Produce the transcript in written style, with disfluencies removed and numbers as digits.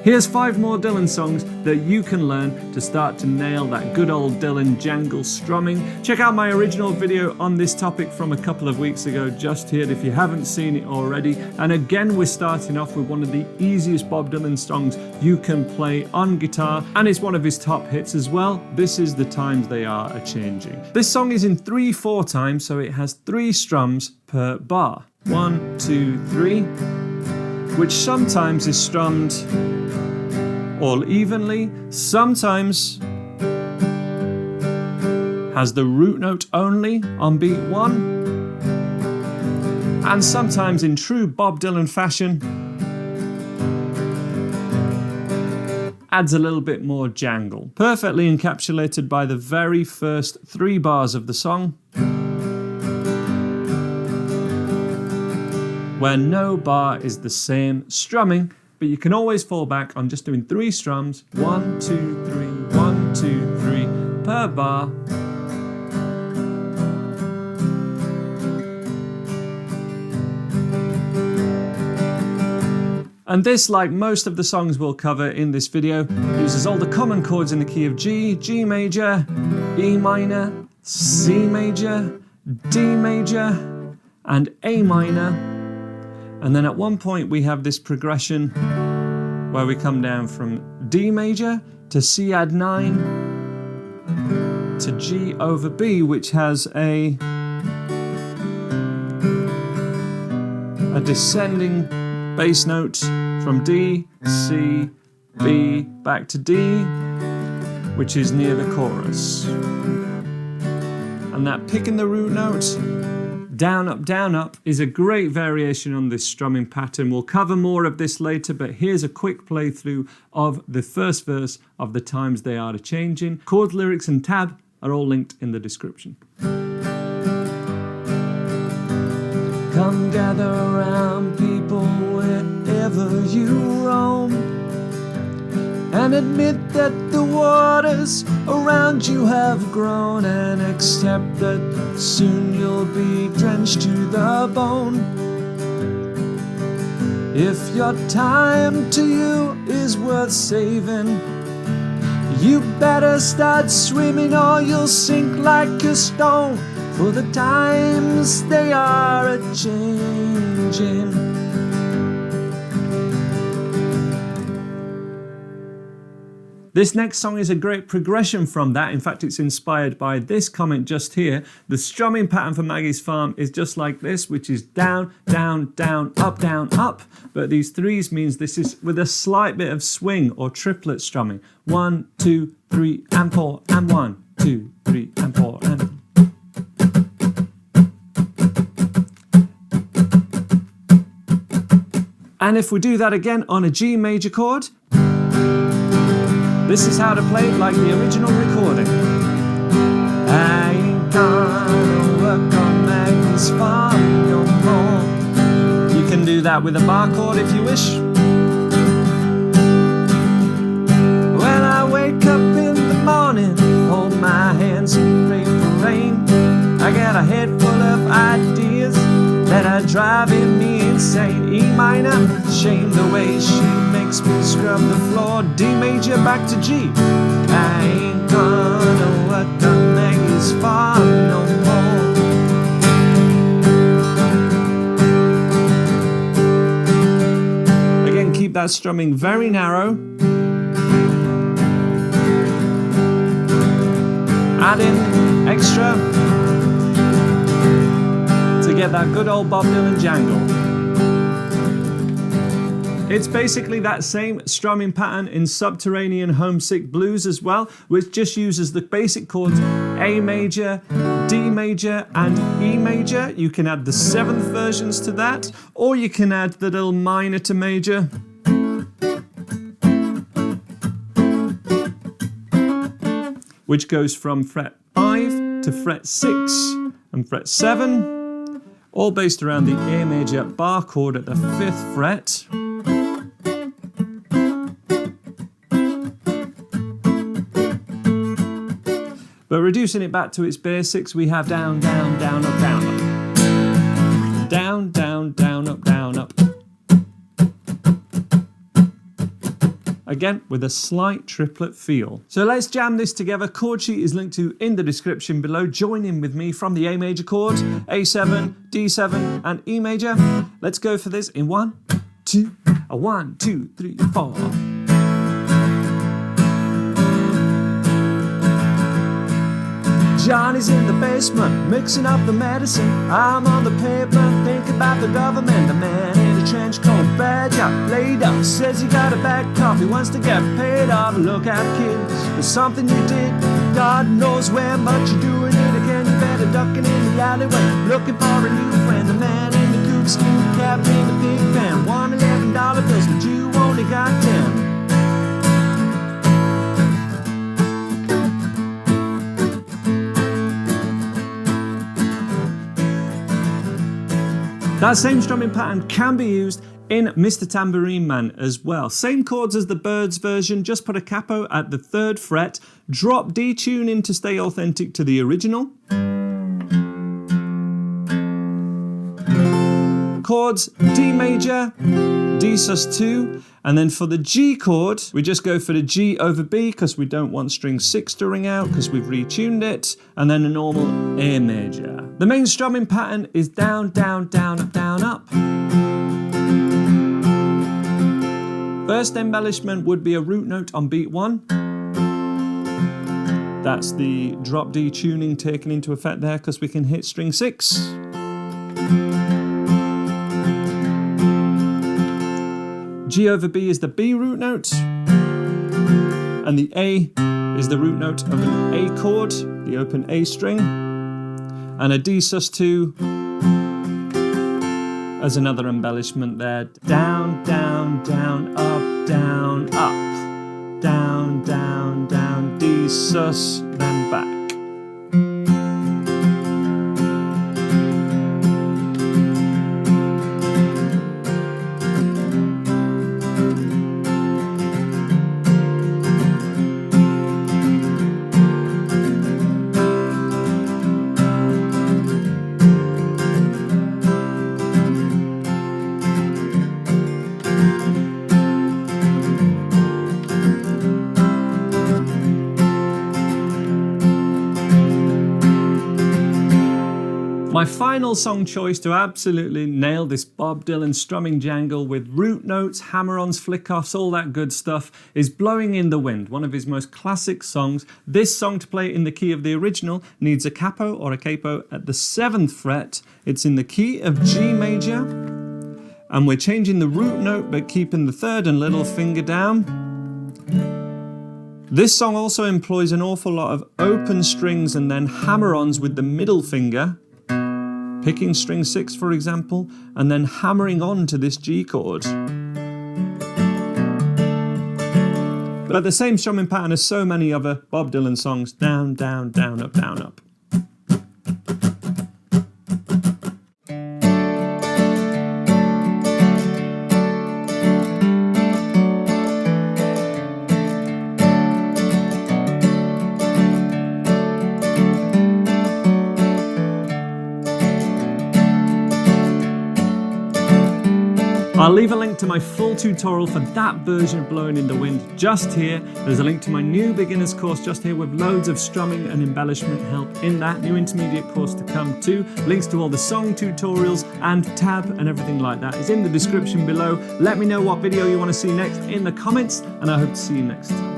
Here's 5 more Dylan songs that you can learn to start to nail that good old Dylan jangle strumming. Check out my original video on this topic from a couple of weeks ago just here if you haven't seen it already. And again, we're starting off with one of the easiest Bob Dylan songs you can play on guitar, and it's one of his top hits as well. This is The Times They Are A-Changing. This song is in 3/4 time, so it has 3 strums per bar. 1, 2, 3, which sometimes is strummed all evenly, sometimes has the root note only on beat 1, and sometimes in true Bob Dylan fashion adds a little bit more jangle. Perfectly encapsulated by the very first 3 bars of the song, where no bar is the same strumming, but you can always fall back on just doing 3 strums, 1, 2, 3, 1, 2, 3 per bar. And this, like most of the songs we'll cover in this video, uses all the common chords in the key of G, G major, E minor, C major, D major, and A minor. And then at one point we have this progression where we come down from D major to C add 9 to G over B, which has a descending bass note from D, C, B, back to D, which is near the chorus. And that picking the root note, down, up, is a great variation on this strumming pattern. We'll cover more of this later, but here's a quick playthrough of the first verse of The Times They Are A-Changing. Chords, lyrics, and tab are all linked in the description. Come gather around, people, wherever you roam, and admit that the waters around you have grown, and accept that soon you'll be drenched to the bone. If your time to you is worth saving, you better start swimming or you'll sink like a stone, for the times they are a-changing. This next song is a great progression from that. In fact, it's inspired by this comment just here. The strumming pattern for Maggie's Farm is just like this, which is down, down, down, up, but these 3s means this is with a slight bit of swing or triplet strumming. 1, 2, 3, and 4, and 1, 2, 3, and 4, and... And if we do that again on a G major chord, this is how to play it like the original recording. I ain't gonna work on Maggie's farm no more. You can do that with a bar chord if you wish. When I wake up in the morning, hold my hands and pray for rain. I got a head full of ideas that are driving me insane. E minor, shame the way she makes me scrub the floor. D major, back to G. I ain't gonna work on Maggie's farm no more. Again, keep that strumming very narrow. Add in extra to get that good old Bob Dylan jangle. It's basically that same strumming pattern in Subterranean Homesick Blues as well, which just uses the basic chords A major, D major, and E major. You can add the 7th versions to that, or you can add the little minor to major. Which goes from fret 5 to fret 6 and fret 7, all based around the A major bar chord at the 5th fret. But reducing it back to its basics, we have down, down, down, up, down, up. Down, down, down, up, down, up. again with a slight triplet feel. So let's jam this together. Chord sheet is linked to in the description below. Join in with me from the A major chord, A7, D7 and E major. Let's go for this in 1, 2, 1, 2, 3, 4. Johnny's in the basement, mixing up the medicine. I'm on the pavement, thinking about the government. The man in a trench coat, bad job, laid up, says he got a bad cough, he wants to get paid off. Look out, kid, there's something you did, God knows where, but you're doing it again. You better ducking in the alleyway, looking for a new friend. The man in the acoustic cap in the big van, $111 bills, but you only got 10. That same strumming pattern can be used in Mr. Tambourine Man as well. Same chords as the Birds version, just put a capo at the 3rd fret, drop D tuning to stay authentic to the original. Chords D major, D sus2, and then for the G chord, we just go for the G over B because we don't want string 6 to ring out because we've retuned it, and then a normal A major. The main strumming pattern is down, down, down, up, down, up. First embellishment would be a root note on beat 1. That's the drop D tuning taken into effect there because we can hit string 6. G over B is the B root note, and the A is the root note of an A chord, the open A string, and a D sus2 as another embellishment there. Down, down, down, up, down, up, down, down, down, D sus, then back. My final song choice to absolutely nail this Bob Dylan strumming jangle with root notes, hammer-ons, flick-offs, all that good stuff is Blowing in the Wind, one of his most classic songs. This song, to play in the key of the original, needs a capo or a capo at the 7th fret. It's in the key of G major, and we're changing the root note but keeping the 3rd and little finger down. This song also employs an awful lot of open strings and then hammer-ons with the middle finger, picking string 6 for example, and then hammering on to this G chord. But the same strumming pattern as so many other Bob Dylan songs, down, down, down, up, down, up. I'll leave a link to my full tutorial for that version of Blowing in the Wind just here. There's a link to my new beginner's course just here with loads of strumming and embellishment help in that new intermediate course to come too. Links to all the song tutorials and tab and everything like that is in the description below. Let me know what video you want to see next in the comments, and I hope to see you next time.